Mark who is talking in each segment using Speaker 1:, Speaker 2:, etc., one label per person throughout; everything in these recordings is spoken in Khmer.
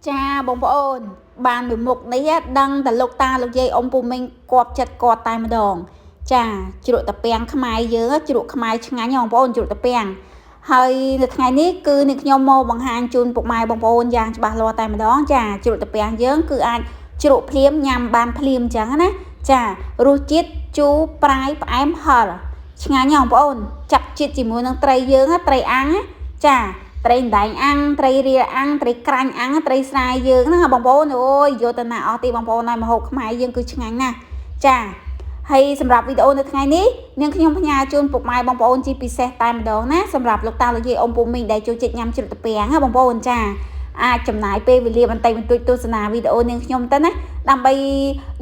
Speaker 1: cha bông ôn bàn với mục này đăng tờ lục ta lục dây ông bù mình quạt chặt quạt tay mà đòn cha chịu tập bèn khmai dớ chịu khmai ngay nhau bông ôn chịu tập bèn hơi lịch ngày ní cứ nịch nhau mô bằng hàng chun bục mai bông ôn giang bà lo tay mà đón cha chịu tập bèn dớ cứ anh chịu phim nhằm bàn phim chẳng á cha ru chít chú prai em hờ ngay nhau bông ôn chặt chít chỉ muốn năng tray dớ tray ăn á cha tray đánh ăn tray ria ăn tray canh ăn tray sai dương nó bông bông ôi vô tên nào ti bông bông này mà hộp mai dương cứ chừng nè chà hayสำหรับ video ในថ្ងៃនេះនាងខ្ញុំផ្ញើជូនពុកម៉ែបងប្អូនជាពិសេសតែម្ដងណាសម្រាប់លោកតាលោកយាយអ៊ំពូមីងដែលចូលចិត្តញ៉ាំជ្រក់ត្រពាំងណាបងប្អូនចាអាចចំណាយពេលវេលាបន្តិចបន្តួចទស្សនាវីដេអូនាងខ្ញុំទៅណាដើម្បី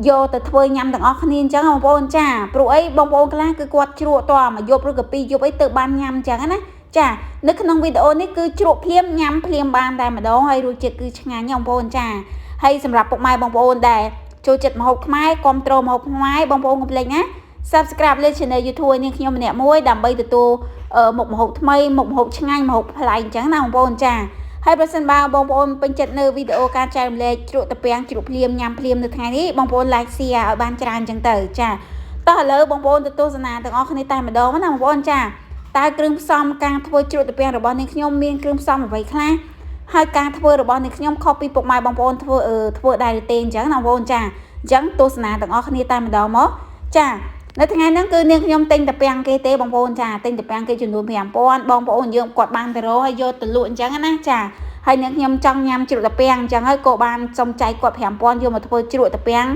Speaker 1: យកទៅធ្វើញ៉ាំទាំងអស់គ្នាអញ្ចឹងបងប្អូនចាព្រោះអីបងប្អូនខ្លះគឺគាត់ជ្រក់តមកយប់ឬក៏ពីរយប់អីទៅបានញ៉ាំអញ្ចឹងណាចានៅក្នុងវីដេអូនេះគឺជ្រក់ភ្លាមញ៉ាំភ្លាមបានតែម្ដងហើយរសជាតិគឺឆ្ងាញ់បងប្អូនចាហើយសម្រាប់ពុកម៉ែបងប្អូនដែលចូលចិត្តម្ហូបខ្មែរគាំទ្រម្ហូបខ្មែរបងប្អូនកុំភ្លេចណា Subscribe លើ Channel YouTube នាងខ្ញុំម្នាក់មួយដើម្បីទទួលមុខម្ហូបថ្មីមុខម្ហូបឆ្ងាញ់ម្ហូបប្លែកអញ្ចឹងណាបងប្អូនចាហើយបើសិនបើបងប្អូនពេញចិត្តនៅវីដេអូការចែករំលែកជ្រក់ត្រពាំងជ្រក់ភ្លាមញ៉ាំភ្លាមនៅថ្ងៃនេះបងប្អូន like share ឲ្យបានច្រើនអញ្ចឹងទៅចាតោះឥឡូវបងប្អូនទៅទស្សនាទាំងអស់គ្នាតែម្ដងណាបងប្អូនចាតើគ្រឿងផ្សំការធ្វើជ្រក់ត្រពាំងរបស់នាងខ្ញុំមានគ្រឿងផ្សំអ្វីខ្លះហើយការធ្វើរបស់នាងខ្ញុំខុសពីពុកម៉ែបងប្អូនធ្វើដែរទេអញ្ចឹងណាបងប្អូនចាអញ្ចឹងទស្សនាទាំងអស់គ្នាតែម្ដងមកចានៅថ្ងៃហ្នឹងគឺនាងខ្ញុំទិញត្រពាំងគេទេបងប្អូនចាទិញត្រពាំងគេចំនួន 5000 បងប្អូនយើងគាត់បានទៅរកហើយយកទៅលក់អញ្ចឹងណាចាហើយនាងខ្ញុំចង់ញ៉ាំជ្រក់ត្រពាំងអញ្ចឹងហើយក៏បានសុំចែកគាត់ 5000 យកមកធ្វើជ្រក់ត្រពាំង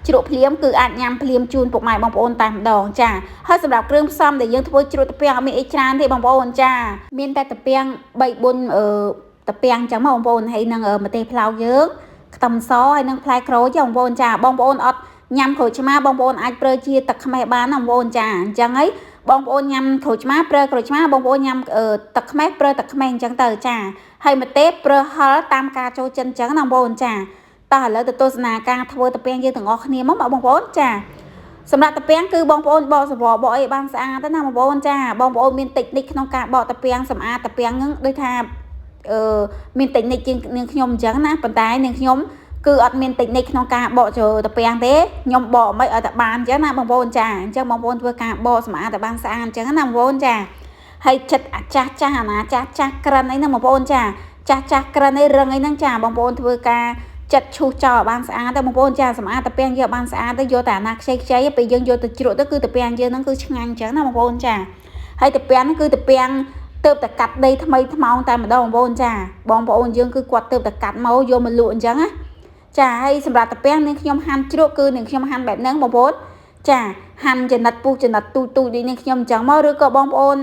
Speaker 1: ជ្រក់ភ្លាមគឺអាចញ៉ាំភ្លាមជូនពុកម៉ែបងប្អូនតែម្ដងចាហើយសម្រាប់គ្រឿងផ្សំដែលយើងធ្វើជ្រក់ត្រពាំងអត់មានអីច្រើនទេបងប្អូនចាមានតែត្រពាំង 3-4 ត្រពាំងអញ្ចឹងបងប្អូនហើយនឹងម្ទេសផ្លោកយើងខ្ទឹមសហើយនឹងផ្លែក្រូចបងប្អូនចាបងប្អូនអត់ញ៉ាំក្រូចឆ្មាបងប្អូនអាចប្រើជាទឹកខ្មេះបានណាបងប្អូនចាអញ្ចឹងហើយបងប្អូនញ៉ាំក្រូចឆ្មាប្រើក្រូចឆ្មាបងប្អូនញ៉ាំទឹកខ្មេះប្រើទឹកខ្មេះអញ្ចឹងទៅចាហើយម្ទេសប្រើហិលតាមការចូលចិត្តអញ្ចឹងណាបងប្អូនចាតោះឥឡូវទៅទស្សនាការធ្វើត្រពាំងយើងទាំងអស់គ្នាមកបងប្អូនចាសម្រាប់ត្រពាំងគឺបងប្អូនបកសវបកអីបានស្អាតណាបងប្អូនចាបងប្អូនមានតិចនិចក្នុងការបកត្រពាំងសម្អាតត្រពាំងហ្នឹងដូចថាមានតិចនិចជាងនាងខ្ញុំអញ្ចឹងណាប៉ុន្តែនាងខ្ញុំគឺអត់មានតិចនិចក្នុងការបកចូលត្រពាំងទេខ្ញុំបកមិនឲ្យតែបានអញ្ចឹងណាបងប្អូនចាអញ្ចឹងបងប្អូនធ្វើការបកសម្អាតតែបានស្អាតអញ្ចឹងណាបងប្អូនចាហើយចិត្តអាចាស់អាណាចាស់ក្រិនអីហ្នឹងបងប្អូនចាចាស់ក្រិនអីរឹងអីហ្នឹងចាបងប្អូនធ្វើការចិត្តឈូសចោលបានស្អាតទៅបងប្អូនចាសម្អាតត្រពាំងយកបានស្អាតទៅយកតែអាណាខ្ចីពេលយើងយកទៅជ្រក់ទៅគឺត្រពាំងយើងហ្នឹងគឺឆ្ងាញ់អញ្ចឹងណាបងប្អូនចាហើយត្រពាំងហ្នឹងគឺត្រពាំងទៅតែកាត់ដីថ្មីថ្មោងតែម្ដងបងប្អូនចាបងប្អូនយើងគឺគាត់ទៅតែកាត់មកយកមកលក់អញ្ចឹងណាចាហើយសម្រាប់ត្រពាំងនាងខ្ញុំហាន់ជ្រក់គឺនាងខ្ញុំហាន់បែបហ្នឹងបងប្អូនចាហាន់ចំណិតពុះចំណិតទូដូចនាងខ្ញុំអញ្ចឹងមកឬក៏បងប្អូន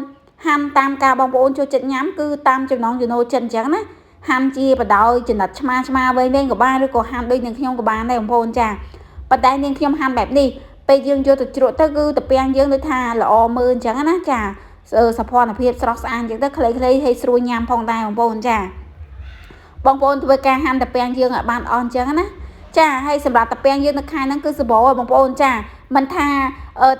Speaker 1: ហាន់តាមការបងប្អូនចូលចិត្តញ៉ាំគឺតាមចំណងចំណូលចិត្តអញ្ចឹងណាហាន់ជាបដោយចំណិតឆ្មាវែងក៏បានឬក៏ហាន់ដូចនាងខ្ញុំក៏បានដែរបងប្អូនចាប៉ុន្តែនាងខ្ញុំហាន់បែបនេះពេលយើងយកទៅជ្រក់ទៅគឺត្រពាំងយើងដូចថាល្អមើលអញ្ចឹងណាចាសភ័ណភាពស្រស់ស្អាតអញ្ចឹងទៅខ្លីៗហើយស្រួលញ៉ាំផងដែរបងប្អូនចាបងប្អូនធ្វើការហាន់ត្រពាំងយើងឲ្យបានអស់អញ្ចឹងណាចាហើយសម្រាប់ត្រពាំងយើងនៅខែហ្នឹងគឺសបោបងប្អូនចាមិនថា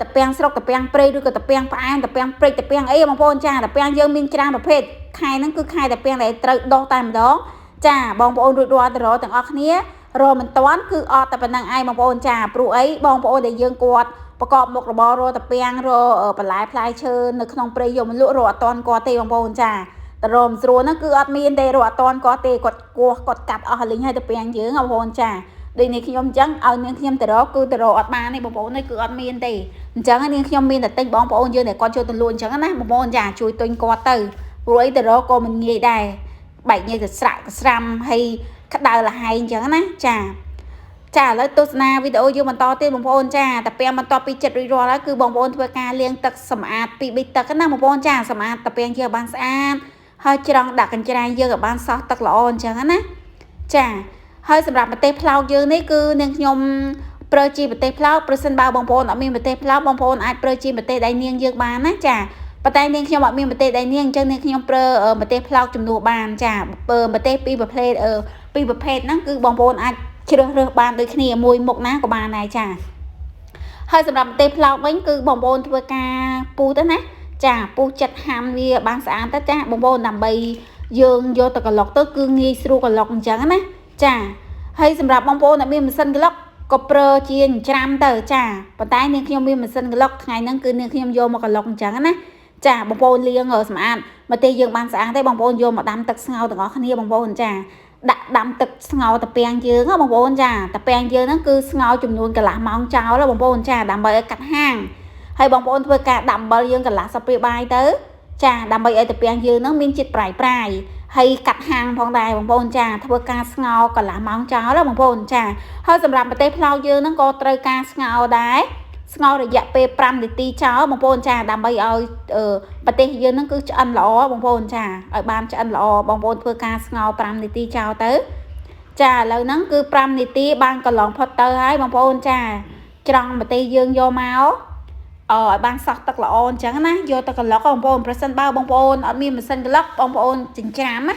Speaker 1: ត្រពាំងស្រុកត្រពាំងព្រៃឬក៏ត្រពាំងផ្អែមត្រពាំងព្រិចត្រពាំងអីបងប្អូនចាត្រពាំងយើងមានច្រើនប្រភេទខែហ្នឹងគឺខែត្រពាំងដែលត្រូវដុះតែម្ដងចាបងប្អូនរួចរាល់ទៅរកទាំងអស់គ្នារកមិនតាន់គឺអត់តែប៉ុណ្្នឹងឯងបងប្អូនចាព្រោះអីបងប្អូនដែលយើងគាត់ប្រកបមុខរបររកត្រពាំងរកបន្លែផ្លែឈើនៅក្នុងព្រៃយកមកលក់រកអត់តាន់គាត់ទេបងប្អូនចាតរមស្រួលហ្នឹងគឺអត់មានទេរកអត់តាន់គាត់ទេគាត់គោះគាត់កាត់អស់លីងហើយត្រពាំងយើងបងប្អូនចាដូចនេះខ្ញុំអញ្ចឹងឲ្យនាងខ្ញុំទៅរកគឺទៅរកអត់បានទេបងប្អូននេះគឺអត់មានទេអញ្ចឹងនាងខ្ញុំមានតែទិញបងប្អូនយើងដែលគាត់ចូលទៅលក់អញ្ចឹងណាបងប្អូនចាជួយទិញគាត់ទៅព្រោះអីទៅរកក៏មិនងាយដែរបែកញើសទៅស្រាក់ស្រាំហើយក្តៅលហែងអញ្ចឹងណាចាឥឡូវទស្សនាវីដេអូយើងបន្តទៀតបងប្អូនចាតែពេលបន្តពីចិត្តរួចរាល់ហើយគឺបងប្អូនធ្វើការលាងទឹកសម្អាតពី3ទឹកណាបងប្អូនចាសម្អាតតែពេលយើងបានស្អាតហើយច្រងដាក់កញ្ច្រែងយើងឲ្យបានសោះទឹកល្អអញ្ចឹងណាចាហើយសម្រាប់ម្ទេសផ្លោកយើងនេះគឺនាងខ្ញុំប្រើជាម្ទេសផ្លោកប្រសិនបើបងប្អូនអត់មានម្ទេសផ្លោកបងប្អូនអាចប្រើជាម្ទេសដៃនាងយើងបានណាចាប៉ុន្តែនាងខ្ញុំអត់មានម្ទេសដៃនាងអញ្ចឹងនាងខ្ញុំប្រើម្ទេសផ្លោកជំនួសបានចាម្ទេសពីរប្រភេទហ្នឹងគឺបងប្អូនអាចជ្រើសរើសបានដូចគ្នាមួយមុខណាក៏បានដែរចាហើយសម្រាប់ម្ទេសផ្លោកវិញគឺបងប្អូនធ្វើការពុះទៅណាចាពុះចិត្តហាំវាបានស្អាតទៅចាបងប្អូនដើម្បី យើងយកទៅក្លុកទៅគឺងាយស្រួលក្លុកអញ្ចឹងណាចាហើយសម្រាប់បងប្អូនដែលមានម៉ាស៊ីនក្លុកក៏ប្រើជាច្រាំទៅចាប៉ុន្តែនាងខ្ញុំមានម៉ាស៊ីនក្លុកថ្ងៃហ្នឹងគឺនាងខ្ញុំយកមកក្លុកអញ្ចឹងណាចាបងប្អូនលាងសម្អាតមកទេយើងបានស្អាតទេបងប្អូនយកមកដាំទឹកស្ងោរទាំងអស់គ្នាបងប្អូនចាដាក់ដាំទឹកស្ងោរតាពាំងយើងបងប្អូនចាតាពាំងយើងហ្នឹងគឺស្ងោរចំនួនកន្លះម៉ោងចោលបងប្អូនចាដើម្បីឲ្យកាត់ហាងហើយបងប្អូនធ្វើការដាក់អំបិលយើងកន្លះស្លាបព្រាបាយទៅចាដើម្បីឲ្យតាពាំងយើងហ្នឹងមានជាតិប្រៃហើយកាត់ហាងផងដែរបងប្អូនចាធ្វើការស្ងោរកន្លះម៉ោងចោលបងប្អូនចាហើយសម្រាប់ប្រទេសផ្លោកយើងហ្នឹងក៏ត្រូវការស្ងោរដែរស្ងោររយៈពេល5នាទីចោលបងប្អូនចាដើម្បីឲ្យប្រទេសយើងហ្នឹងគឺឆ្អិនល្អបងប្អូនចាឲ្យបានឆ្អិនល្អបងប្អូនធ្វើការស្ងោរ5នាទីចោលទៅចាឥឡូវហ្នឹងគឺ5នាទីបានកន្លងផុតទៅហើយបងប្អូនចាច្រង់ប្រទេសយើងយកមកឲ្យបានសោះទឹកល្អអញ្ចឹងណាយកទៅក្លុកបងប្អូនប្រសិនបើបងប្អូនអត់មានម៉ាស៊ីនក្លុកបងប្អូនចិញ្ច្រាំណា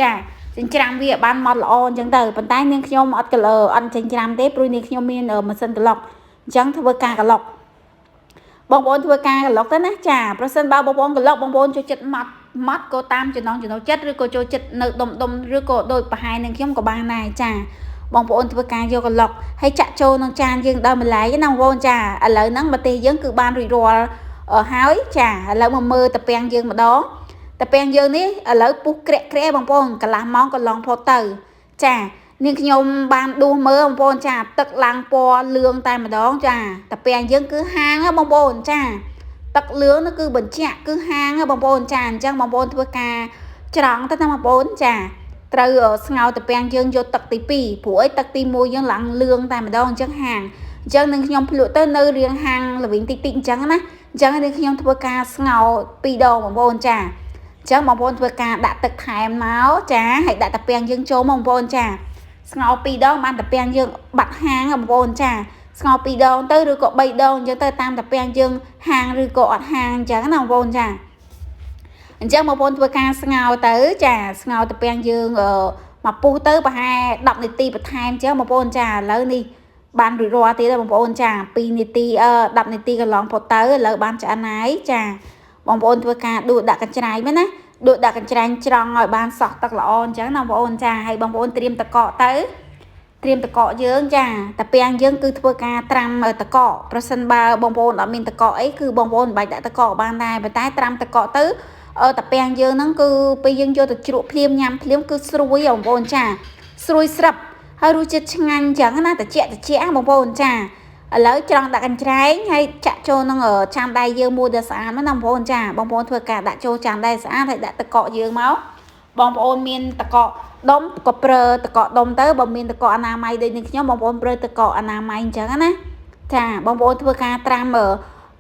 Speaker 1: ចាចិញ្ច្រាំវាបានម៉ត់ល្អអញ្ចឹងទៅប៉ុន្តែនាងខ្ញុំអត់ចិញ្ច្រាំទេព្រោះនាងខ្ញុំមានម៉ាស៊ីនក្លុកអញ្ចឹងធ្វើការក្លុកបងប្អូនធ្វើការក្លុកទៅណាចាប្រសិនបើបងប្អូនក្លុកបងប្អូនចូលចិត្តម៉ត់ក៏តាមចំណង់ចំណូលចិត្តឬក៏ចូលចិត្តនៅដុំឬក៏ដូចប្រហែលនាងខ្ញុំក៏បានដែរចាបងប្អូនធ្វើការយកក្លុកហើយចាក់ចូលក្នុងចានយើងដល់ម្លាយណាបងប្អូនចាឥឡូវហ្នឹងម្ទេសយើងគឺបានរួចរាល់ហើយចាឥឡូវមកមើលតាពាំងយើងម្ដងតាពាំងយើងនេះឥឡូវពុះក្រាក់បងប្អូនកន្លះម៉ោងកន្លងផុតទៅចានាងខ្ញុំបានដួសមើលបងប្អូនចាទឹកឡើងពណ៌លឿងតែម្ដងចាតាពាំងយើងគឺហាងបងប្អូនចាទឹកលឿងនោះគឺបញ្ជាក់គឺហាងបងប្អូនចាអញ្ចឹងបងប្អូនធ្វើការច្រង់ទៅណាបងប្អូនចាត្រូវស្ងោរតាពាំងយើងយកទឹកទី2ព្រោះអីទឹកទី1យើងឡើងលឿងតែម្ដងអញ្ចឹងហាងអញ្ចឹងនឹងខ្ញុំភ្លក់ទៅនៅរៀងហាងល្វីងតិចអញ្ចឹងណាអញ្ចឹងនឹងខ្ញុំធ្វើការស្ងោរ2ដងបងប្អូនចាអញ្ចឹងបងប្អូនធ្វើការដាក់ទឹកថែមមកចាហើយដាក់តាពាំងយើងចូលមកបងប្អូនចាស្ងោរ2ដងបានតាពាំងយើងបាត់ហាងបងប្អូនចាស្ងោរ2ដងទៅឬក៏3ដងអញ្ចឹងទៅតាមតាពាំងយើងហាងឬក៏អត់ហាងអញ្ចឹងណាបងប្អូនចាអញ្ចឹងបងប្អូនធ្វើការស្ងោរទៅចាស្ងោរតាពាំងយើងមកពុះទៅប្រហែល10នាទីបន្ថែមអញ្ចឹងបងប្អូនចាឥឡូវនេះបានរួចរាល់ទៀតបងប្អូនចា2នាទី10នាទីកន្លងផុតទៅឥឡូវបានឆ្អិនហើយចាបងប្អូនធ្វើការដួសដាក់កញ្ច្រែងមែនណាដួសដាក់កញ្ច្រែងច្រង់ឲ្យបានសោះទឹកល្អអញ្ចឹងណាបងប្អូនចាហើយបងប្អូនត្រៀមតកកទៅត្រៀមតកកយើងចាតាពាំងយើងគឺធ្វើការត្រាំតកកប្រសិនបើបងប្អូនអត់មានតកកអីគឺបងប្អូនមិនបាច់ដាក់តកកបានដែរប៉ុន្តែត្រាំតកកទៅតាពាំងយើងហ្នឹងគឺពេលយើងយកទៅជ្រក់ភ្លាមញ៉ាំភ្លាមគឺស្រួយបងប្អូនចាស្រួយស្រាប់ហើយរសជាតិឆ្ងាញ់អញ្ចឹងណាត្រជាក់បងប្អូនចាឥឡូវច្រង់ដាក់កញ្ច្រែងហើយចាក់ចូលក្នុងចានដៃយើងមួយដែលស្អាតណាបងប្អូនចាបងប្អូនធ្វើការដាក់ចូលចានដៃស្អាតហើយដាក់តកកយើងមកបងប្អូនមានតកកដុំក៏ប្រើតកកដុំទៅបើមានតកកអនាម័យដូចនេះខ្ញុំបងប្អូនប្រើតកកអនាម័យអញ្ចឹងណាចាបងប្អូនធ្វើការត្រាំ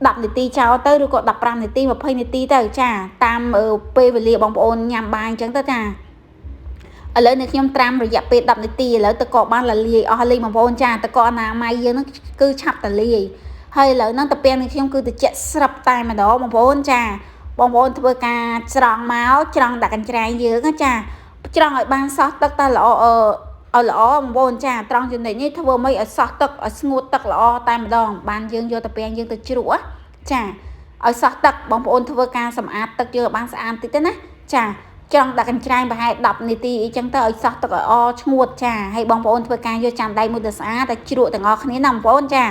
Speaker 1: 10នាទីចោលទៅឬក៏15នាទី20នាទីទៅចាតាមពេលវេលាបងប្អូនញ៉ាំបាយអញ្ចឹងទៅចាឥឡូវនេះខ្ញុំត្រាំរយៈពេល10នាទីឥឡូវតកកបានលាយអស់លីបងប្អូនចាតកកអនាម័យយើងហ្នឹងគឺឆាប់តលាយហើយឥឡូវហ្នឹងតាពាំងនេះខ្ញុំគឺត្រជាក់ស្រាប់តែម្ដងបងប្អូនចាបងប្អូនធ្វើការច្រង់មកច្រង់ដាក់កញ្ច្រែងយើងចាច្រង់ឲ្យបានសោះទឹកតែល្អឲ្យល្អបងប្អូនចាត្រង់ចំណុចនេះធ្វើមិនឲ្យសោះទឹកឲ្យស្ងួតទឹកល្អតែម្ដងបានយើងយកតាពាំងយើងទៅជ្រក់ចាឲ្យសោះទឹកបងប្អូនធ្វើការសម្អាតទឹកយើងឲ្យបានស្អាតតិចទៅណាចាចង់ដាក់កញ្ច្រែងប្រហែល10នាទីអីចឹងទៅឲ្យសោះទឹកឲ្យអឈ្ងួតចាហើយបងប្អូនធ្វើការយកចានដៃមួយទៅស្អាតតែជ្រក់ទាំងអស់គ្នាណាបងប្អូនចា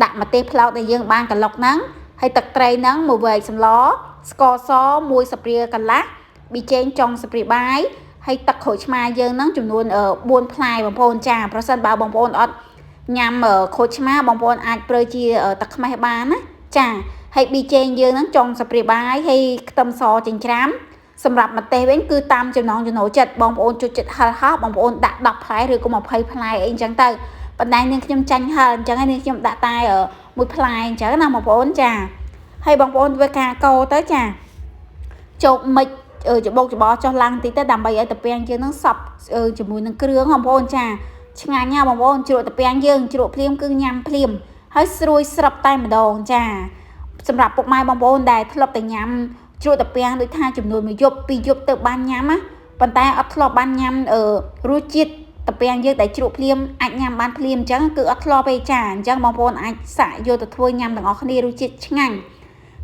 Speaker 1: ដាក់ម្ទេសផ្លោកដែលយើងបានកន្លុកហ្នឹងហើយទឹកត្រីហ្នឹងមួយវែកសម្លស្ករស1ស្ព្រាកន្លះប៊ីចេងចុងស្ព្រាបាយហើយទឹកក្រូចឆ្មាយើងហ្នឹងចំនួន4ផ្លែបងប្អូនចាប្រសិនបើបងប្អូនអត់ញ៉ាំក្រូចឆ្មាបងប្អូនអាចប្រើជាទឹកខ្មេះបានណាចាហើយប៊ីចេងយើងហ្នឹងចុងស្ព្រាបាយហើយខ្ទឹមសចិញ្ច្រាំសម្រាប់ម្ទេសវិញគឺតាមចំណង់ចំណូលចិត្តបងប្អូនចូលចិត្តហឹរហោះបងប្អូនដាក់10ផ្លែឬក៏20ផ្លែអីអញ្ចឹងទៅប៉ុន្តែនាងខ្ញុំចាញ់ហឹរអញ្ចឹងហើយនាងខ្ញុំដាក់តែ1ផ្លែអញ្ចឹងណាបងប្អូនចាហើយបងប្អូនធ្វើការកូរទៅចាជោគមិចច្បុកច្បល់ចុះឡើងតិចទៅដើម្បីឲ្យតាពាំងយើងនឹងសប់ជាមួយនឹងគ្រឿងបងប្អូនចាឆ្ងាញ់ណាបងប្អូនជ្រក់តាពាំងយើងជ្រក់ភ្លាមគឺញ៉ាំភ្លាមហើយស្រួយស្រាប់តែម្ដងចាសម្រាប់ពុកម៉ែបងប្អូនដែលធ្លាប់តែញ៉ាំជ្រក់តាពាំងដូចថាចំនួន1យប់2យប់ទៅបានញ៉ាំណាប៉ុន្តែអត់ធ្លាប់បានញ៉ាំរសជាតិតាពាំងយើងដែលជ្រក់ភ្លាមអាចញ៉ាំបានភ្លាមអញ្ចឹងគឺអត់ធ្លាប់ទេចាអញ្ចឹងបងប្អូនអាចសាកយកទៅធ្វើញ៉ាំទាំងអស់គ្នារសជាតិឆ្ងាញ់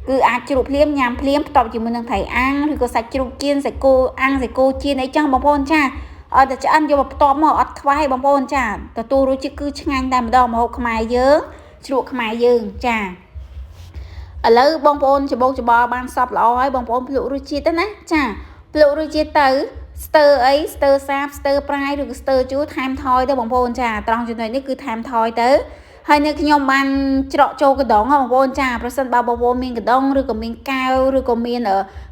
Speaker 1: គឺអាចជ្រក់ភ្លាមញ៉ាំភ្លាមបន្ទាប់ជាមួយនឹងត្រីអាំងឬក៏សាច់ជ្រូកចៀនសាច់គោអាំងសាច់គោចៀនអីចឹងបងប្អូនចាឲ្យតែឆ្អិនយកមកផ្ទាប់មកអត់ខ្វះទេបងប្អូនចាទទួលរសជាតិគឺឆ្ងាញ់តែម្ដងម្ហូបខ្មែរយើងជ្រក់ខ្មែរយើងចាឥឡូវបងប្អូនច្បោកច្បល់បានសពល្អហើយបងប្អូនភ្លក់រសជាតិទៅណាចាភ្លក់រសជាតិទៅស្ទើអីស្ទើសាបស្ទើប្រាយឬក៏ស្ទើជូរថែមថយទៅបងប្អូនចាត្រង់ចំណុចនេះគឺថែមថយទៅហើយនៅខ្ញុំបានច្រកចូលកដងបងប្អូនចាប្រសិនបើបងប្អូនមានកដងឬក៏មានកែវឬក៏មាន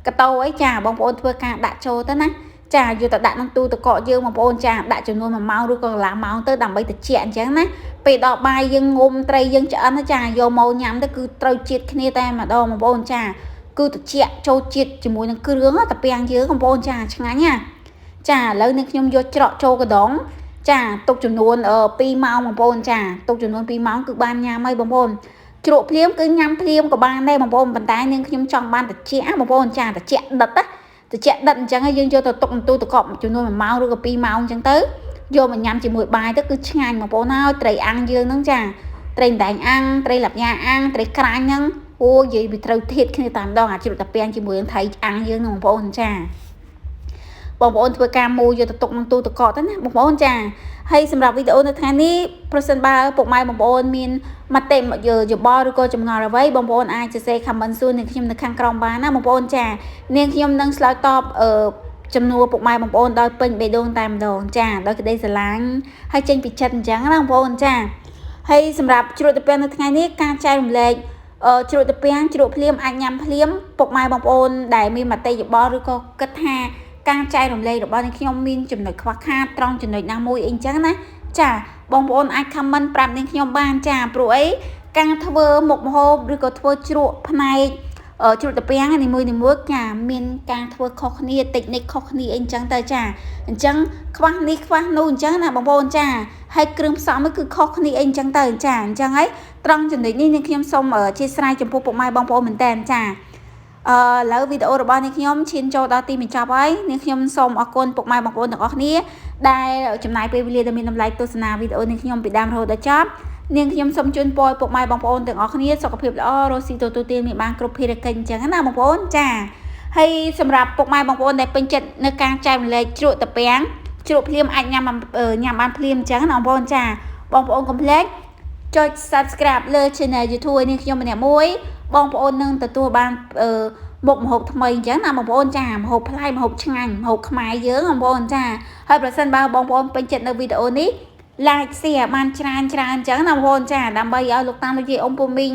Speaker 1: កតោអីចាបងប្អូនធ្វើការដាក់ចូលទៅណាចាយកទៅដាក់ក្នុងទូទឹកកកយើងបងប្អូនចាដាក់ចំនួន1ម៉ោងឬក៏កន្លះម៉ោងទៅដើម្បីត្រជាក់អញ្ចឹងណាពេលដល់បាយយើងងុំត្រីយើងឆ្អិនចាយកមកញ៉ាំទៅគឺត្រូវជាតិគ្នាតែម្ដងបងប្អូនចាគឺត្រជាក់ចូលជាតិជាមួយនឹងគ្រឿងតាពាំងយើងបងប្អូនចាឆ្ងាញ់ណាចាឥឡូវនេះខ្ញុំយកច្រកចូលកដងចាទុកចំនួន2ម៉ោងបងប្អូនចាទុកចំនួន2ម៉ោងគឺបានញ៉ាំហើយបងប្អូនជ្រក់ភ្លាមគឺញ៉ាំភ្លាមក៏បានដែរបងប្អូនប៉ុន្តែនាងខ្ញុំចង់បានត្រជាក់បងប្អូនចាត្រជាក់ដិតណាត្រជាក់ដិតអញ្ចឹងហើយយើងយកទៅទុកទូទឹកកកចំនួន1ម៉ោងឬក៏2ម៉ោងអញ្ចឹងទៅយកមកញ៉ាំជាមួយបាយទៅគឺឆ្ងាញ់បងប្អូនហើយត្រីអាំងយើងហ្នឹងចាត្រីម្ដែងអាំងត្រីឡាប់ញ៉ាអាំងត្រីក្រាញ់ហ្នឹងអូនិយាយវាត្រូវធាតគ្នាតែម្ដងអាជ្រក់តាពាំងជាមួយនឹងត្រីអាំងយើងហ្នឹងបងប្អូនចាបងប្អូនធ្វើការមូលយកទៅទុកក្នុងទូទឹកកកទៅណាបងប្អូនចាហើយសម្រាប់វីដេអូនៅថ្ងៃនេះប្រសិនបើពុកម៉ែបងប្អូនមានមតិយោបល់ឬក៏ចម្ងល់អ្វីបងប្អូនអាចសរសេរ comment សួរនាងខ្ញុំនៅខាងក្រោមបានណាបងប្អូនចានាងខ្ញុំនឹងឆ្លើយតបចំនួនពុកម៉ែបងប្អូនដោយពេញបេះដូងតែម្ដងចាដោយក្តីស្រឡាញ់ហើយចេញពីចិត្តអញ្ចឹងណាបងប្អូនចាហើយសម្រាប់ជ្រក់តាពាំងនៅថ្ងៃនេះការចែករំលែកជ្រក់តាពាំងជ្រក់ភ្លាមអាចញ៉ាំភ្លាមពុកម៉ែបងប្អូនដែលមានមតិយោបល់ឬក៏គិតថាការចែករំលែករបស់នាងខ្ញុំមានចំណុចខ្វះខាតត្រង់ចំណុចណាមួយអីចឹងណាចាបងប្អូនអាច comment ប្រាប់នាងខ្ញុំបានចាព្រោះអីការធ្វើមុខម្ហូបឬក៏ធ្វើជ្រក់ផ្នែកជ្រក់តាពាំងនីមួយចាមានការធ្វើខុសគ្នាតិចនិចខុសគ្នាអីចឹងទៅចាអញ្ចឹងខ្វះនេះខ្វះនោះអញ្ចឹងណាបងប្អូនចាហើយគ្រឿងផ្សំគឺខុសគ្នាអីចឹងទៅចាអញ្ចឹងហើយត្រង់ចំណុចនេះនាងខ្ញុំសូមអធិស្ឋានចំពោះពុកម៉ែបងប្អូនមែនតើចាឥឡូវវីដេអូរបស់នាងខ្ញុំឈានចូលដល់ទីបញ្ចប់ហើយនាងខ្ញុំសូមអរគុណពុកម៉ែបងប្អូនទាំងអស់គ្នាដែលចំណាយពេលវេលាដ៏មានតម្លៃទស្សនាវីដេអូនាងខ្ញុំពីដើមរហូតដល់ចប់នាងខ្ញុំសូមជូនពរពុកម៉ែបងប្អូនទាំងអស់គ្នាសុខភាពល្អរស់ស៊ីទទួលទានមានបានគ្រប់ភារកិច្ចអញ្ចឹងណាបងប្អូនចាហើយសម្រាប់ពុកម៉ែបងប្អូនដែលពេញចិត្តនៅការចែករំលែកជ្រក់តាពាំងជ្រក់ភ្លាមអាចញ៉ាំបានភ្លាមអញ្ចឹងណាបងប្អូនចាបងប្អូនកុំភ្លេចចុច subscribe លើ channel YouTube នាងខ្ញុំម្នាក់មួយបងប្អូននឹងទទួលបានមុខម្ហូបថ្មីអញ្ចឹងណាបងប្អូនចាម្ហូបប្លែកម្ហូបឆ្ងាញ់ម្ហូបខ្មែរយើងបងប្អូនចាហើយប្រសិនបើបងប្អូនពេញចិត្តនៅវីដេអូនេះ like share បានច្រើនអញ្ចឹងណាបងប្អូនចាដើម្បីឲ្យលោកតាលោកយាយអ៊ំពូមីង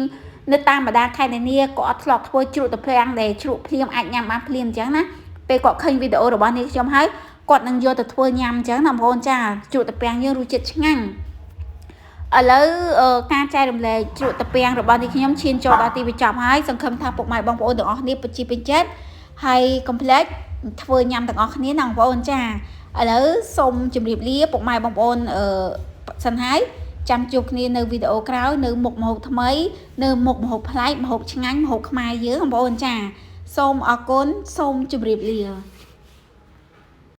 Speaker 1: នៅតាមបណ្ដាខេត្តនានាក៏អត់ធ្លាប់ធ្វើជ្រក់តាពាំងដែលជ្រក់ភ្លាមអាចញ៉ាំបានភ្លាមអញ្ចឹងណាពេលគាត់ឃើញវីដេអូរបស់នាងខ្ញុំហើយគាត់នឹងយកទៅធ្វើញ៉ាំអញ្ចឹងណាបងប្អូនចាជ្រក់តាពាំងយើងរសជាតិឆ្ងាញ់ឥឡូវការចែករំលែកជ្រក់តាពាំងរបស់នាងខ្ញុំឈានចូលដល់ទីបញ្ចប់ហើយសង្ឃឹមថាពុកម៉ែបងប្អូនទាំងអស់គ្នាពិតជាពេញចិត្តហើយកុំភ្លេចធ្វើញ៉ាំទាំងអស់គ្នាណាបងប្អូនចាឥឡូវសូមជម្រាបលាពុកម៉ែបងប្អូនសិនហើយចាំជួបគ្នានៅវីដេអូក្រោយនៅមុខម្ហូបថ្មីនៅមុខម្ហូបប្លែកម្ហូបឆ្ងាញ់ម្ហូបខ្មែរយើងបងប្អូនចាសូមអរគុណសូមជម្រាបលា